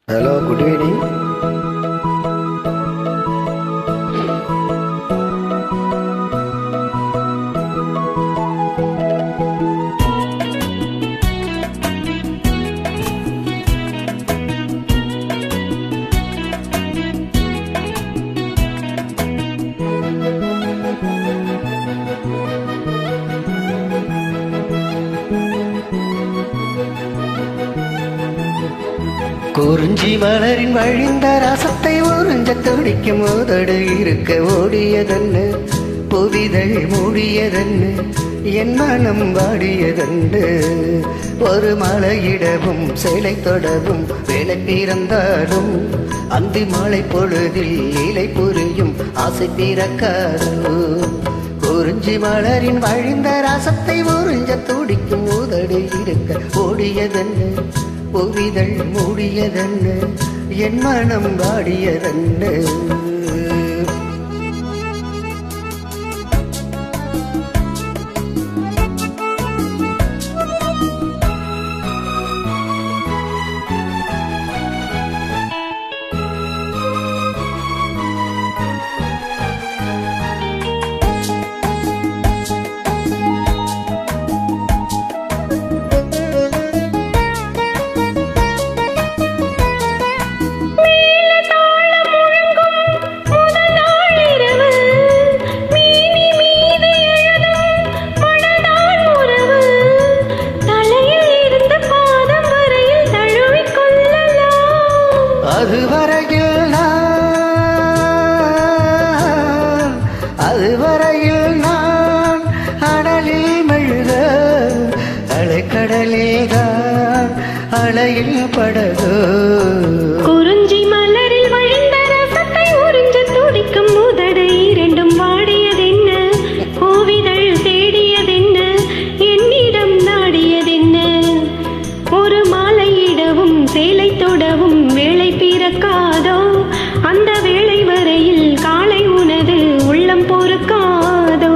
Hello, good evening. குறிஞ்சி மலரின் வழிந்த ரசத்தை உறிஞ்ச துடிக்கும் உதடு இருக்க ஓடியதன்னு புவிதழ் மூடியதன்னு என் மனம் வாடியதன்று ஒரு மலையிடவும் சேலை தொடவும் வேலை பிறந்தாலும் அந்தி மழை பொழுதில் இலை புரியும் ஆசை பிறக்காதோ குறிஞ்சி மலரின் வழிந்த ரசத்தை உறிஞ்ச துடிக்கும் உதடு இருக்க ஓடியதன்னு புவிதழ் மூடியதன்னு என் மனம் வாடியதன்னு அதுவரையில் நான் அடலில் மெழுக அலைக்கடலில் தான் அலையில் படகு குறிஞ்சி மலரில் வழிந்த ரசத்தை உறிஞ்ச துடிக்கும் உதடு இரண்டும் வாடியதென்ன கோவிதழ் தேடியதென்ன என்னிடம் நாடியதென்ன ஒரு மாலையிடவும் சேலை தொடவும் வேலை பிறக்காதோ அந்த வேளை வரையில் காலை உனது உள்ளம் பொறுக்காதோ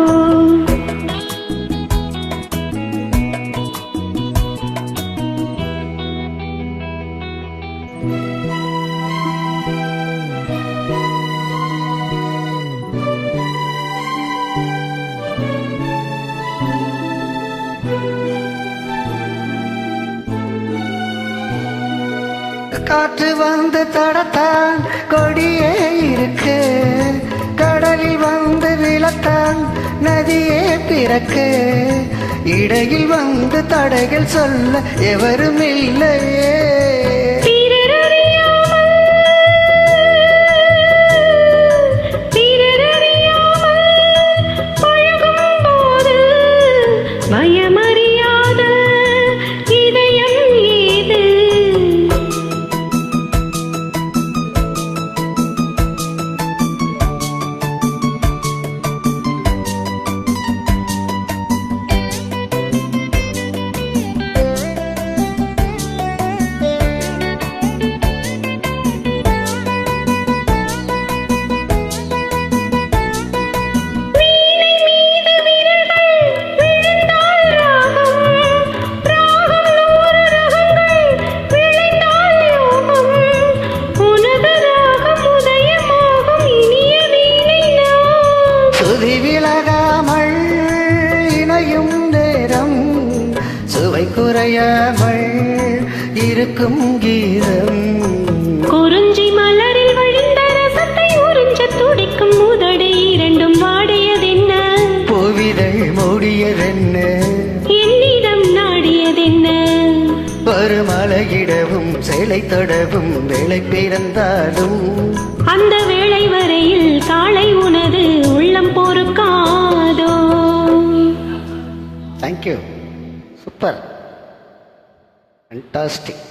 காற்று வந்து தடத்தான் கொடியே இருக்கு கடலில் வந்து விழத்தான் நதியே பிறக்கு இடையில் வந்து தடைகள் சொல்ல எவரும் இல்லையே பயமறியாத இதயம் ஏது விலகாமல் இணையும் நேரம் சுவை குறையாமல் இருக்கும் கீதம் குறிஞ்சி மலரில் வழிந்த ரசத்தை உறிஞ்ச துடிக்கும் உதடு இரண்டும் வாடியதென்ன புவிதழ் மூடியதென்ன என்னிடம் நாடியதென்ன ஒரு மலையிடவும் சேலை தொடவும் வேலை பிறந்தாலும் அந்த வேளை வரையில் காலை உனது உள்ளம் பொறுக்காதோ. Thank you, super, fantastic.